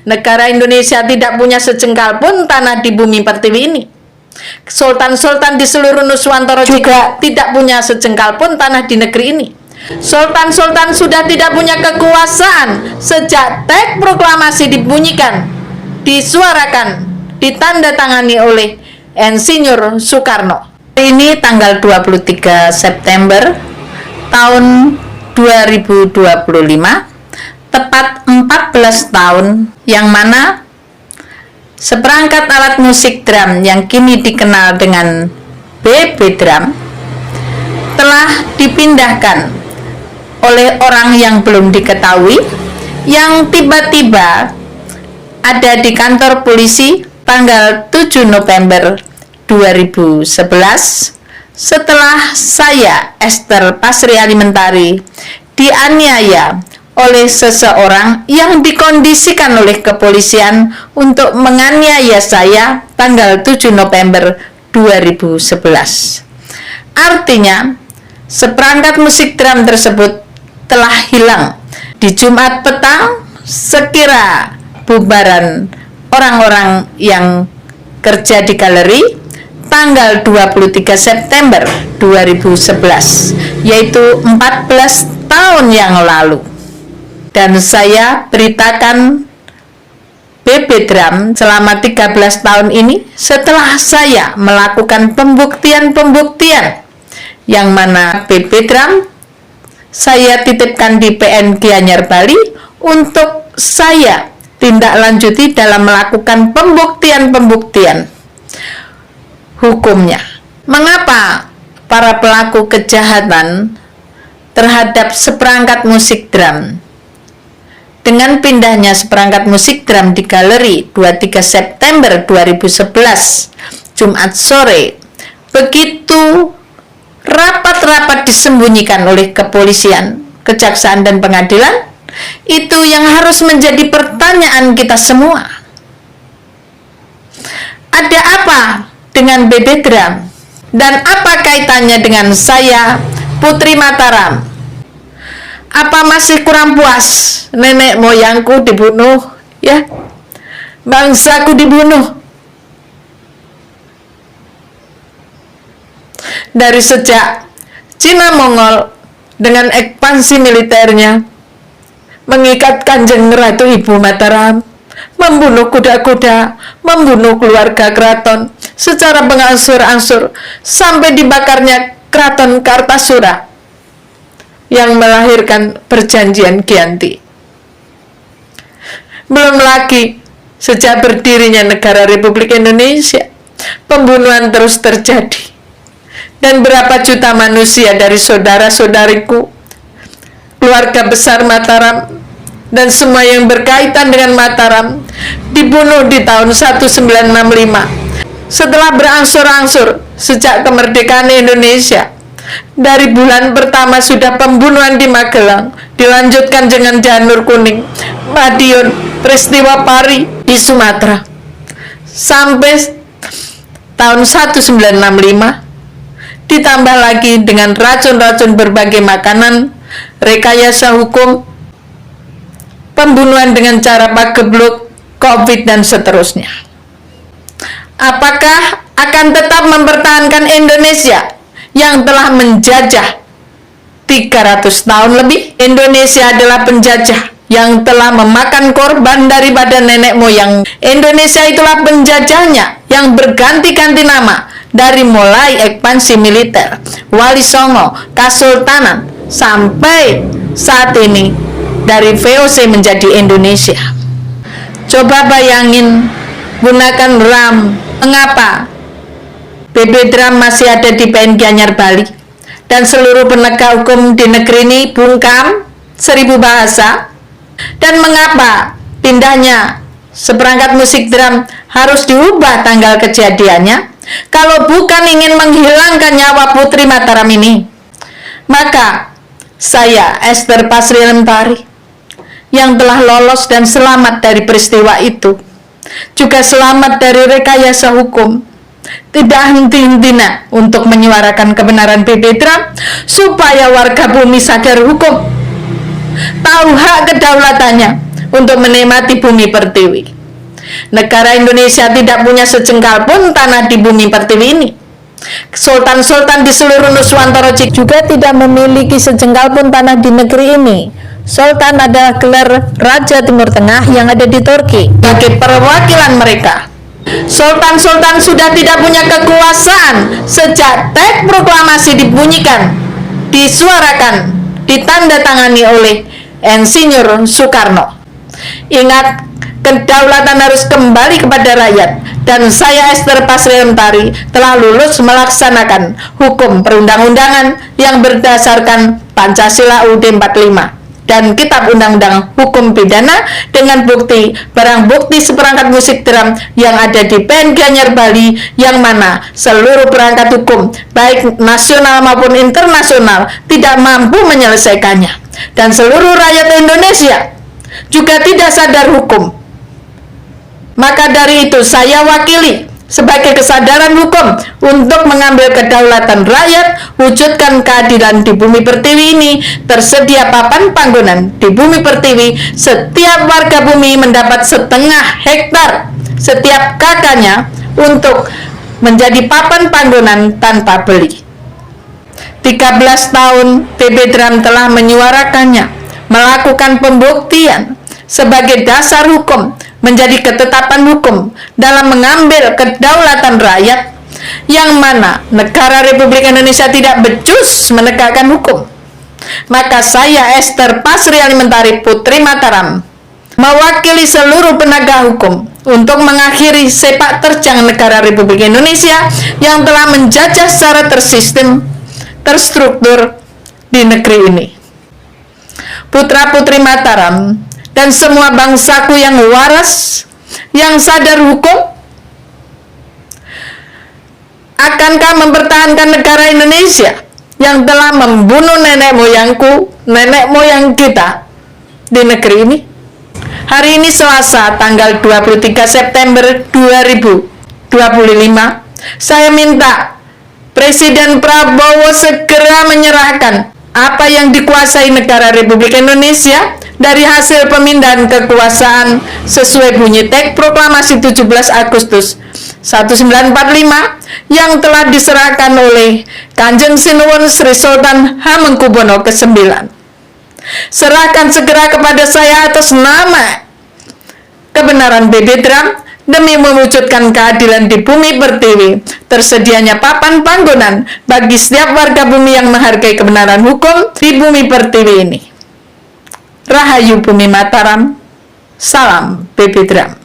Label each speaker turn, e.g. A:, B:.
A: Negara Indonesia tidak punya sejengkal pun tanah di bumi pertiwi ini. Sultan-sultan di seluruh Nuswantara juga tidak punya sejengkal pun tanah di negeri ini. Sultan-sultan sudah tidak punya kekuasaan sejak teks proklamasi dibunyikan, disuarakan, ditandatangani oleh Insinyur Soekarno. Ini tanggal 23 September tahun 2025, tepat 14 tahun yang mana seperangkat alat musik drum yang kini dikenal dengan BB Drum telah dipindahkan oleh orang yang belum diketahui, yang tiba-tiba ada di kantor polisi tanggal 7 November 2011 setelah saya, Esther Pasri Alimentari, dianiaya oleh seseorang yang dikondisikan oleh kepolisian untuk menganiaya saya tanggal 7 November 2011. Artinya, seperangkat musik drum tersebut telah hilang di Jumat petang sekira bubaran orang-orang yang kerja di galeri tanggal 23 September 2011, yaitu 14 tahun yang lalu. Dan saya beritakan BB Drum selama 13 tahun ini setelah saya melakukan pembuktian-pembuktian yang mana BB Drum saya titipkan di PN Gianyar Bali untuk saya tindak lanjuti dalam melakukan pembuktian-pembuktian hukumnya. Mengapa para pelaku kejahatan terhadap seperangkat musik drum dengan pindahnya seperangkat musik drum di galeri 23 September 2011 Jumat sore begitu rapat-rapat disembunyikan oleh kepolisian, kejaksaan dan pengadilan? Itu yang harus menjadi pertanyaan kita semua. Ada apa dengan BB Drum? Dan apa kaitannya dengan saya, Putri Mataram? Apa masih kurang puas nenek moyangku dibunuh, ya? Bangsaku dibunuh. Dari sejak Cina Mongol dengan ekspansi militernya mengikat Kanjeng Ratu Ibu Mataram, membunuh kuda-kuda, membunuh keluarga keraton secara mengangsur-angsur sampai dibakarnya keraton Kartasura yang melahirkan perjanjian Giyanti. Belum lagi sejak berdirinya negara Republik Indonesia, pembunuhan terus terjadi. Dan berapa juta manusia dari saudara-saudariku, keluarga besar Mataram, dan semua yang berkaitan dengan Mataram dibunuh di tahun 1965 setelah berangsur-angsur sejak kemerdekaan Indonesia. Dari bulan pertama sudah pembunuhan di Magelang, dilanjutkan dengan Janur Kuning, Madiun, peristiwa Pari di Sumatera, sampai tahun 1965 ditambah lagi dengan racun-racun berbagai makanan, rekayasa hukum, pembunuhan dengan cara pagebluk, COVID, dan seterusnya. Apakah akan tetap mempertahankan Indonesia yang telah menjajah 300 tahun lebih? Indonesia adalah penjajah yang telah memakan korban daripada nenek moyang. Indonesia itulah penjajahnya yang berganti-ganti nama dari mulai ekspansi militer, Wali Songo, Kasultanan, sampai saat ini dari VOC menjadi Indonesia. Coba bayangin, gunakan RAM. Mengapa BB Drum masih ada di PN Gianyar Bali dan seluruh penegak hukum di negeri ini bungkam 1000 bahasa? Dan mengapa pindahnya seperangkat musik drum harus diubah tanggal kejadiannya? Kalau bukan ingin menghilangkan nyawa Putri Mataram ini, maka saya, Esther Pasri Alimentari, yang telah lolos dan selamat dari peristiwa itu, juga selamat dari rekayasa hukum, tidak henti-hentinya untuk menyuarakan kebenaran BB Drum supaya warga bumi sadar hukum, tahu hak kedaulatannya, untuk menikmati bumi pertiwi. Negara Indonesia tidak punya sejengkal pun tanah di bumi pertiwi ini. Sultan-sultan di seluruh Nuswantara juga tidak memiliki sejengkal pun tanah di negeri ini. Sultan adalah gelar Raja Timur Tengah yang ada di Turki. Bagi perwakilan mereka, sultan-sultan sudah tidak punya kekuasaan sejak teks proklamasi dibunyikan, disuarakan, ditandatangani oleh Insinyur Soekarno. Ingat, kedaulatan harus kembali kepada rakyat, dan saya Ester Pasriantari telah lulus melaksanakan hukum perundang-undangan yang berdasarkan Pancasila UUD 45 dan Kitab Undang-Undang Hukum Pidana dengan bukti barang bukti seperangkat musik drum yang ada di PN Gianyar Bali, yang mana seluruh perangkat hukum baik nasional maupun internasional tidak mampu menyelesaikannya, dan seluruh rakyat Indonesia juga tidak sadar hukum. Maka dari itu saya wakili sebagai kesadaran hukum untuk mengambil kedaulatan rakyat, wujudkan keadilan di bumi pertiwi ini. Tersedia papan panggonan di bumi pertiwi, setiap warga bumi mendapat setengah hektar setiap kakaknya untuk menjadi papan panggonan tanpa beli. 13 tahun PB Dram telah menyuarakannya, melakukan pembuktian sebagai dasar hukum, menjadi ketetapan hukum dalam mengambil kedaulatan rakyat, yang mana negara Republik Indonesia tidak becus menegakkan hukum. Maka saya Ester Pasriantari Putri Mataram mewakili seluruh penegak hukum untuk mengakhiri sepak terjang negara Republik Indonesia yang telah menjajah secara tersistem, terstruktur di negeri ini. Putra-putri Mataram dan semua bangsaku yang waras, yang sadar hukum, akankah mempertahankan negara Indonesia yang telah membunuh nenek moyangku, nenek moyang kita di negeri ini? Hari ini Selasa, tanggal 23 September 2025, saya minta Presiden Prabowo segera menyerahkan apa yang dikuasai negara Republik Indonesia dari hasil pemindahan kekuasaan sesuai bunyi teks proklamasi 17 Agustus 1945 yang telah diserahkan oleh Kanjeng Sinuwun Sri Sultan Hamengkubuwono ke-9. Serahkan segera kepada saya atas nama kebenaran PB Dram demi mewujudkan keadilan di bumi pertiwi. Tersedianya papan panggonan bagi setiap warga bumi yang menghargai kebenaran hukum di bumi pertiwi ini. Rahayu Bumi Mataram, salam PB Dram.